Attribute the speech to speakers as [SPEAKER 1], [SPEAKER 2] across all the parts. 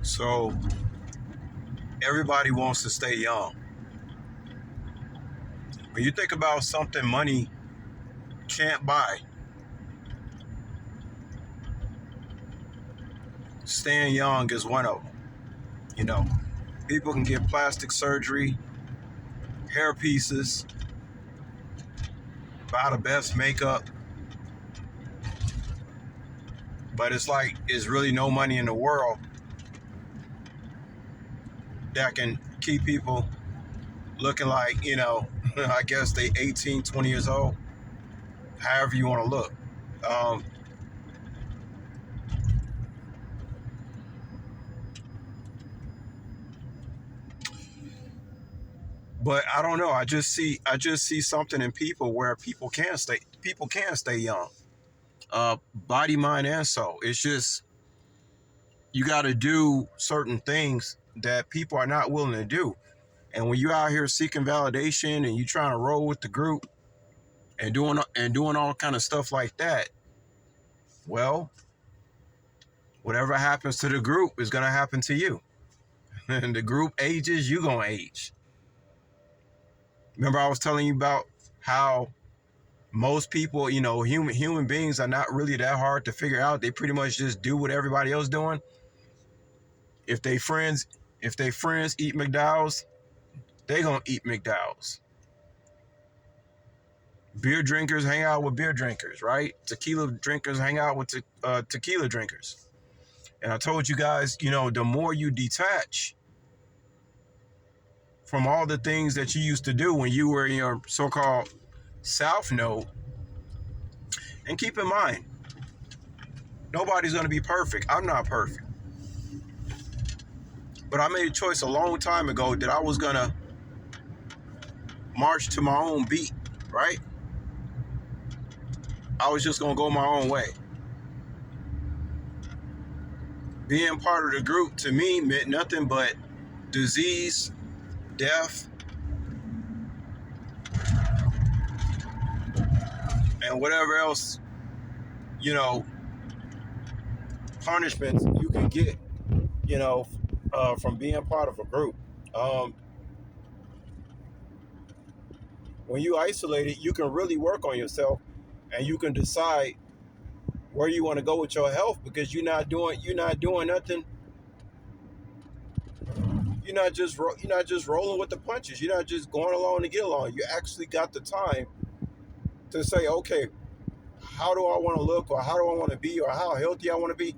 [SPEAKER 1] So everybody wants to stay young. When you think about something money can't buy, staying young is one of them. You know, people can get plastic surgery, hair pieces, buy the best makeup, but it's like it's really no money in the world that can keep people looking like, I guess they 18, 20 years old, however you want to look. Um, but I don't know. I just see something in people where people can stay young. Body, mind, and soul. It's just you got to do certain things that people are not willing to do. And when you out here seeking validation and you trying to roll with the group and doing all kind of stuff like that, well, whatever happens to the group is gonna happen to you. And the group ages, you gonna age. Remember, I was telling you about how most people, human beings are not really that hard to figure out. They pretty much just do what everybody else doing. If they friends, if they friends eat McDowell's, they gonna eat McDowell's. Beer drinkers hang out with beer drinkers, right? Tequila drinkers hang out with tequila drinkers. And I told you guys, the more you detach from all the things that you used to do when you were in your so-called South Node, and keep in mind, nobody's going to be perfect. I'm not perfect. But I made a choice a long time ago that I was going to march to my own beat, right? I was just going to go my own way. Being part of the group to me meant nothing but disease, death, and whatever else, punishments you can get, from being part of a group. When you isolate it, you can really work on yourself, and you can decide where you want to go with your health, because you're not doing nothing. You're not just rolling with the punches. You're not just going along to get along. You actually got the time to say, okay, how do I want to look, or how do I want to be, or how healthy I want to be.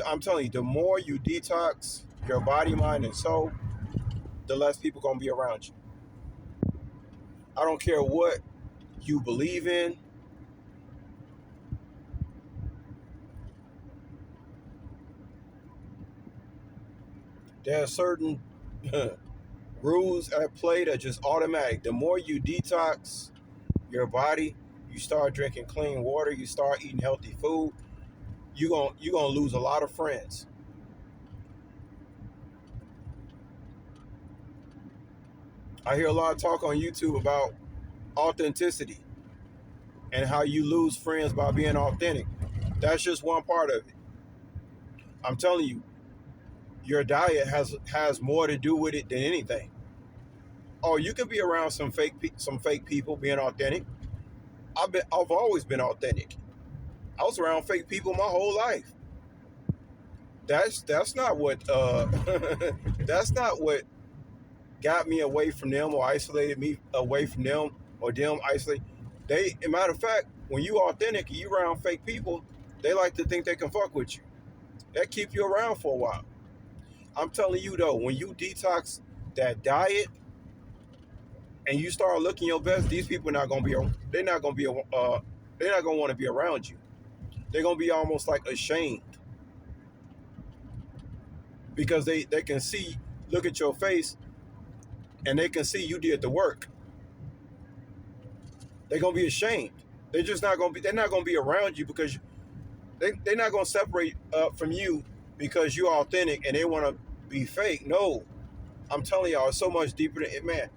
[SPEAKER 1] I'm telling you, the more you detox your body, mind, and soul, the less people gonna be around you. I don't care what you believe in. There are certain rules at play that just automatic. The more you detox your body, you start drinking clean water, you start eating healthy food, you're gonna lose a lot of friends. I hear a lot of talk on YouTube about authenticity and how you lose friends by being authentic. That's just one part of it. I'm telling you, your diet has more to do with it than anything. Oh, you can be around some fake people being authentic. I've always been authentic. I was around fake people my whole life. That's not what that's not what got me away from them or isolated me away from them or them isolate. As a matter of fact, when you authentic and you around fake people, they like to think they can fuck with you. That keep you around for a while. I'm telling you though, when you detox that diet and you start looking your best, these people not gonna be. They're not gonna be. They're not gonna want to be around you. They're gonna be almost like ashamed because they can see, look at your face, and they can see you did the work. They're gonna be ashamed. They're just not gonna be. They're not gonna be around you because they're not gonna separate from you because you're authentic and they want to be fake. No, I'm telling y'all, it's so much deeper than it, man.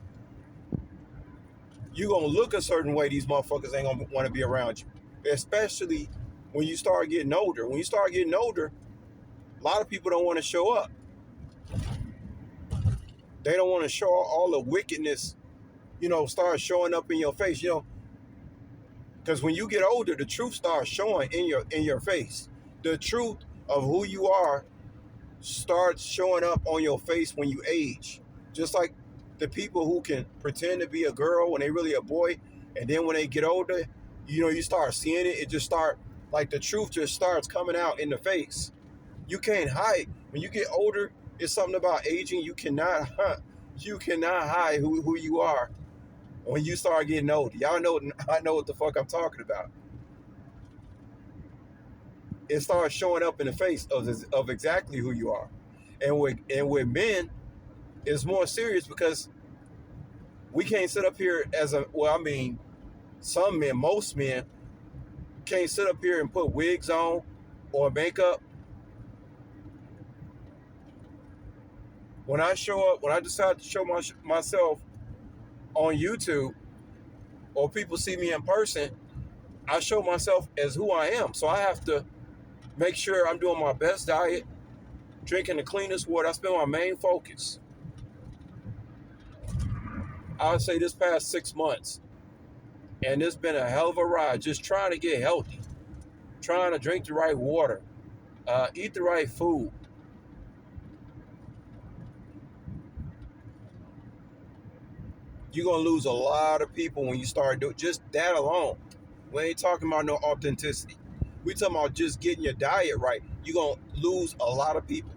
[SPEAKER 1] You gonna look a certain way, these motherfuckers ain't gonna want to be around you. Especially when you start getting older. When you start getting older, A lot of people don't want to show up. They don't want to show all the wickedness, start showing up in your face, because when you get older, the truth starts showing in your face. The truth of who you are starts showing up on your face when you age. Just like the people who can pretend to be a girl when they really a boy, and then when they get older, you start seeing it. It just start like the truth just starts coming out in the face. You can't hide when you get older. It's something about aging. You cannot hide who you are when you start getting older. Y'all know I know what the fuck I'm talking about. It starts showing up in the face of exactly who you are. And with men, it's more serious because we can't sit up here some men, most men can't sit up here and put wigs on or makeup. When I decide to show myself on YouTube or people see me in person, I show myself as who I am. So I have to make sure I'm doing my best diet, drinking the cleanest water. That's been my main focus. I would say this past 6 months, and it's been a hell of a ride just trying to get healthy, trying to drink the right water, eat the right food. You're going to lose a lot of people when you start doing just that alone. We ain't talking about no authenticity. We talking about just getting your diet right. You're going to lose a lot of people.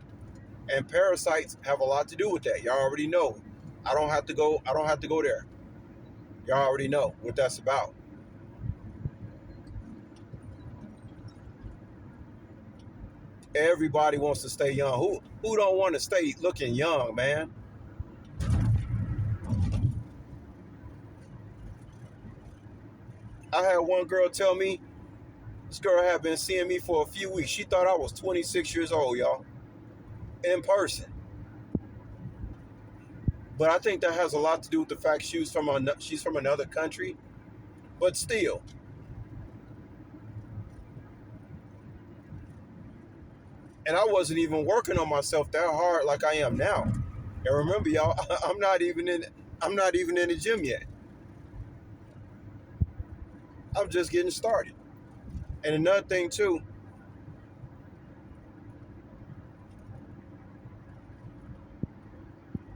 [SPEAKER 1] And parasites have a lot to do with that. Y'all already know. I don't have to go there. Y'all already know what that's about. Everybody wants to stay young. Who don't want to stay looking young, man? I had one girl tell me, this girl had been seeing me for a few weeks. She thought I was 26 years old, y'all, in person. But I think that has a lot to do with the fact she's from another country. But still, and I wasn't even working on myself that hard like I am now. And remember, y'all, I'm not even in the gym yet. I'm just getting started. And another thing too,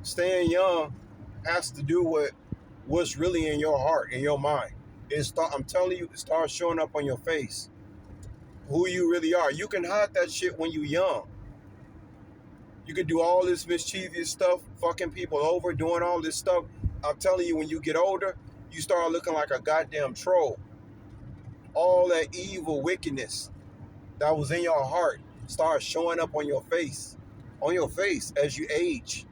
[SPEAKER 1] staying young has to do with what's really in your heart, in your mind. I'm telling you, it starts showing up on your face. Who you really are. You can hide that shit when you're young. You can do all this mischievous stuff, fucking people over, doing all this stuff. I'm telling you, when you get older, you start looking like a goddamn troll. All that evil wickedness that was in your heart starts showing up on your face as you age.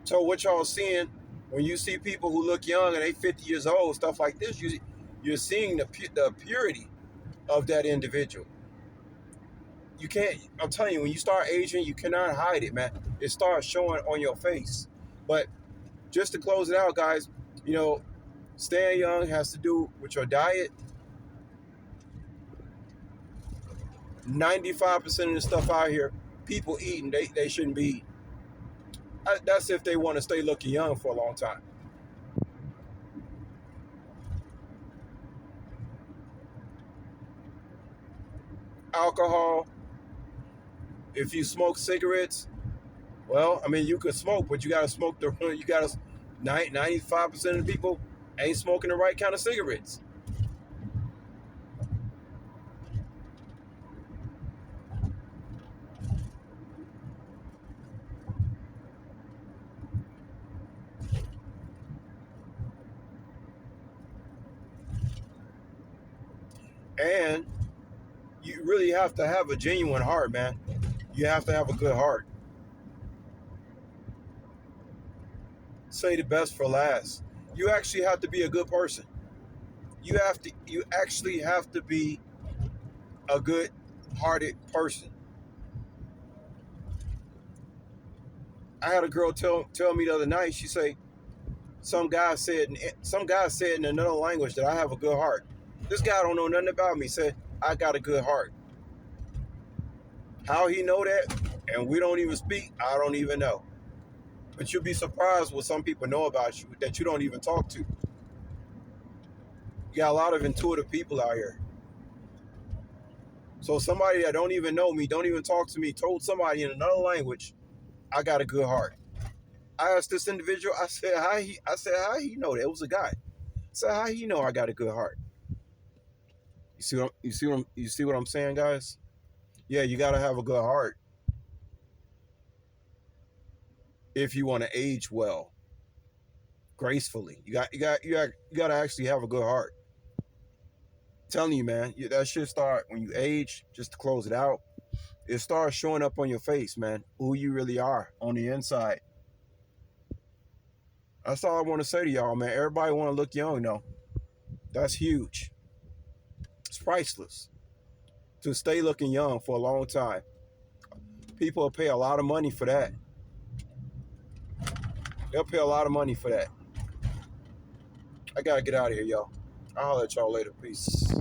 [SPEAKER 1] So what y'all seeing when you see people who look young and they 50 years old, stuff like this, you're seeing the purity of that individual. You can't. I'm telling you, when you start aging, you cannot hide it, man. It starts showing on your face. But just to close it out, guys, you know, staying young has to do with your diet. 95% of the stuff out here, people eating, they shouldn't be eating. That's if they want to stay looking young for a long time. Alcohol. If you smoke cigarettes, well, I mean, you could smoke, but you got to smoke you got to, 95% of the people ain't smoking the right kind of cigarettes. And you really have to have a genuine heart, man. You have to have a good heart. Say the best for last. You actually have to be a good person. You actually have to be a good hearted person. I had a girl tell me the other night, she say, some guy said in another language that I have a good heart. This guy don't know nothing about me. Said, I got a good heart. How he know that, and we don't even speak, I don't even know. But you'll be surprised what some people know about you that you don't even talk to. You got a lot of intuitive people out here. So somebody that don't even know me, don't even talk to me, told somebody in another language, I got a good heart. I asked this individual, how he know that? It was a guy. I said, how he know I got a good heart? You see what I'm saying, guys? Yeah, you gotta have a good heart if you want to age well, gracefully. You got to actually have a good heart. I'm telling you, man, that should start when you age. Just to close it out, it starts showing up on your face, man. Who you really are on the inside. That's all I want to say to y'all, man. Everybody want to look young, though. That's huge. It's priceless to stay looking young for a long time. People will pay a lot of money for that. They'll pay a lot of money for that. I gotta get out of here, y'all. I'll holler at y'all later. Peace.